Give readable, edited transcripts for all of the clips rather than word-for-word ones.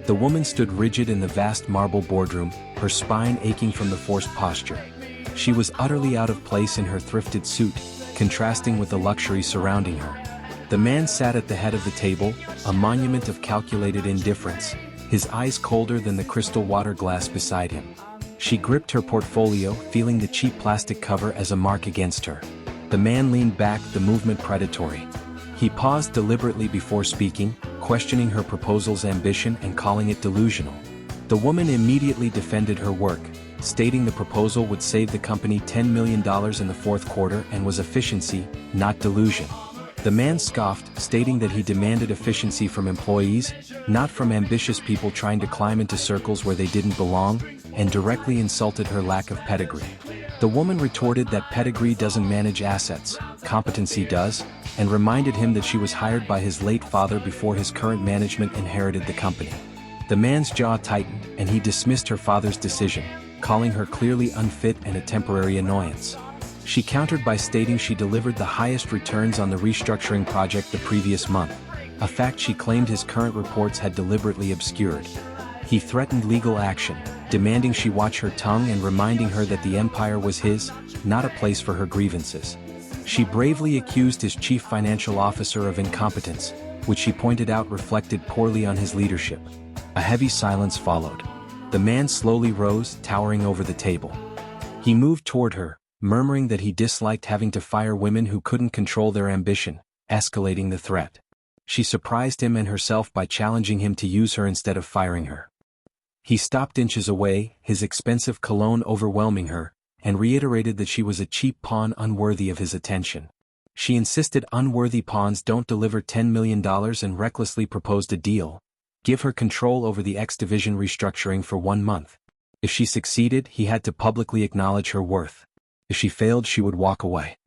The woman stood rigid in the vast marble boardroom, her spine aching from the forced posture. She was utterly out of place in her thrifted suit, contrasting with the luxury surrounding her. The man sat at the head of the table, a monument of calculated indifference, his eyes colder than the crystal water glass beside him. She gripped her portfolio, feeling the cheap plastic cover as a mark against her. The man leaned back, the movement predatory. He paused deliberately before speaking, questioning her proposal's ambition and calling it delusional. The woman immediately defended her work, stating the proposal would save the company $10 million in the fourth quarter and was efficiency, not delusion. The man scoffed, stating that he demanded efficiency from employees, not from ambitious people trying to climb into circles where they didn't belong, and directly insulted her lack of pedigree. The woman retorted that pedigree doesn't manage assets, competency does, and reminded him that she was hired by his late father before his current management inherited the company. The man's jaw tightened, and he dismissed her father's decision, calling her clearly unfit and a temporary annoyance. She countered by stating she delivered the highest returns on the restructuring project the previous month, a fact she claimed his current reports had deliberately obscured. He threatened legal action, demanding she watch her tongue and reminding her that the empire was his, not a place for her grievances. She bravely accused his chief financial officer of incompetence, which she pointed out reflected poorly on his leadership. A heavy silence followed. The man slowly rose, towering over the table. He moved toward her, murmuring that he disliked having to fire women who couldn't control their ambition, escalating the threat. She surprised him and herself by challenging him to use her instead of firing her. He stopped inches away, his expensive cologne overwhelming her, and reiterated that she was a cheap pawn unworthy of his attention. She insisted unworthy pawns don't deliver $10 million and recklessly proposed a deal: give her control over the X division restructuring for 1 month. If she succeeded, he had to publicly acknowledge her worth. If she failed, she would walk away.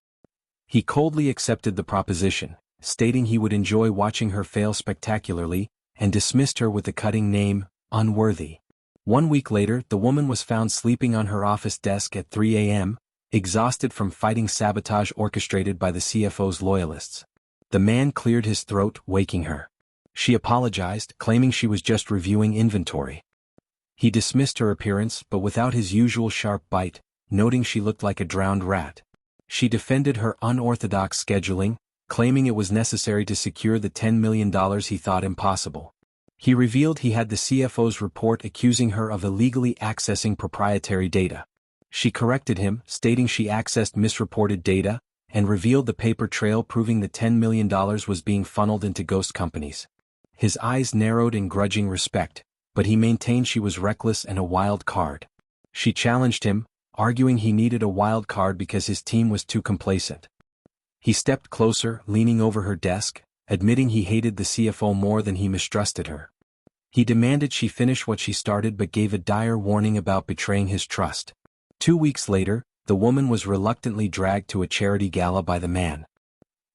He coldly accepted the proposition, stating he would enjoy watching her fail spectacularly, and dismissed her with the cutting name, Unworthy. 1 week later, the woman was found sleeping on her office desk at 3 a.m., exhausted from fighting sabotage orchestrated by the CFO's loyalists. The man cleared his throat, waking her. She apologized, claiming she was just reviewing inventory. He dismissed her appearance, but without his usual sharp bite, noting she looked like a drowned rat. She defended her unorthodox scheduling, claiming it was necessary to secure the $10 million he thought impossible. He revealed he had the CFO's report accusing her of illegally accessing proprietary data. She corrected him, stating she accessed misreported data, and revealed the paper trail proving the $10 million was being funneled into ghost companies. His eyes narrowed in grudging respect, but he maintained she was reckless and a wild card. She challenged him, arguing he needed a wild card because his team was too complacent. He stepped closer, leaning over her desk, admitting he hated the CFO more than he mistrusted her. He demanded she finish what she started but gave a dire warning about betraying his trust. 2 weeks later, the woman was reluctantly dragged to a charity gala by the man.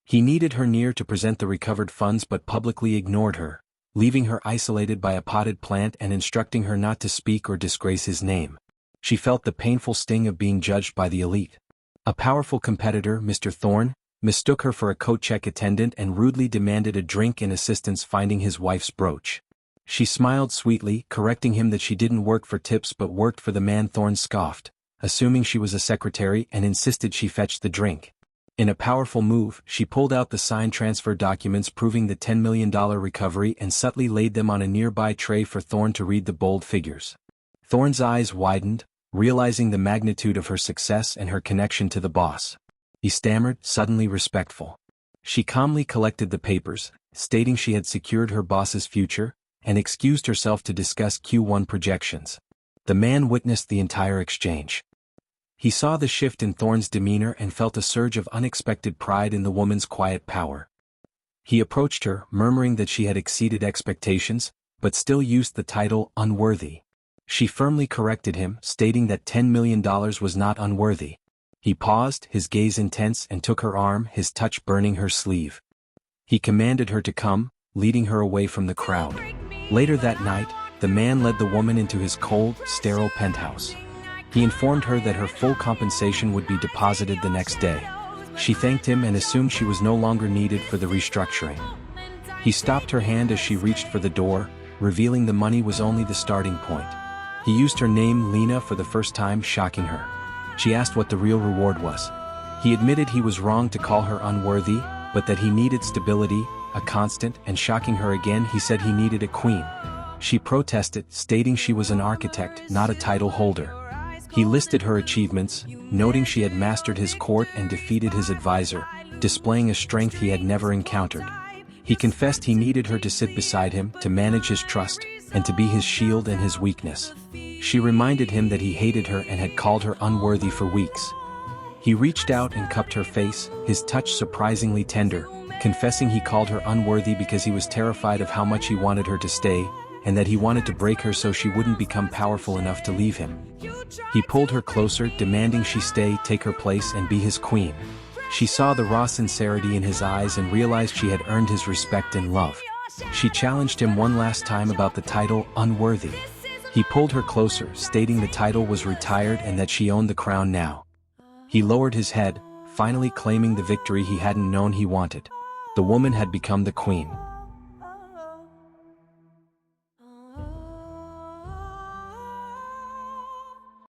He needed her near to present the recovered funds but publicly ignored her, leaving her isolated by a potted plant and instructing her not to speak or disgrace his name. She felt the painful sting of being judged by the elite. A powerful competitor, Mr. Thorne, mistook her for a coat check attendant and rudely demanded a drink and assistance finding his wife's brooch. She smiled sweetly, correcting him that she didn't work for tips but worked for the man. Thorne scoffed, assuming she was a secretary, and insisted she fetch the drink. In a powerful move, she pulled out the signed transfer documents proving the $10 million recovery and subtly laid them on a nearby tray for Thorne to read the bold figures. Thorne's eyes widened, realizing the magnitude of her success and her connection to the boss. He stammered, suddenly respectful. She calmly collected the papers, stating she had secured her boss's future, and excused herself to discuss Q1 projections. The man witnessed the entire exchange. He saw the shift in Thorne's demeanor and felt a surge of unexpected pride in the woman's quiet power. He approached her, murmuring that she had exceeded expectations, but still used the title Unworthy. She firmly corrected him, stating that $10 million was not unworthy. He paused, his gaze intense, and took her arm, his touch burning her sleeve. He commanded her to come, leading her away from the crowd. Later that night, the man led the woman into his cold, sterile penthouse. He informed her that her full compensation would be deposited the next day. She thanked him and assumed she was no longer needed for the restructuring. He stopped her hand as she reached for the door, revealing the money was only the starting point. He used her name Lena for the first time, shocking her. She asked what the real reward was. He admitted he was wrong to call her unworthy, but that he needed stability, a constant, and shocking her again, he said he needed a queen. She protested, stating she was an architect, not a title holder. He listed her achievements, noting she had mastered his court and defeated his advisor, displaying a strength he had never encountered. He confessed he needed her to sit beside him, to manage his trust, and to be his shield and his weakness. She reminded him that he hated her and had called her unworthy for weeks. He reached out and cupped her face, his touch surprisingly tender, confessing he called her unworthy because he was terrified of how much he wanted her to stay, and that he wanted to break her so she wouldn't become powerful enough to leave him. He pulled her closer, demanding she stay, take her place, and be his queen. She saw the raw sincerity in his eyes and realized she had earned his respect and love. She challenged him one last time about the title, Unworthy. He pulled her closer, stating the title was retired and that she owned the crown now. He lowered his head, finally claiming the victory he hadn't known he wanted. The woman had become the queen.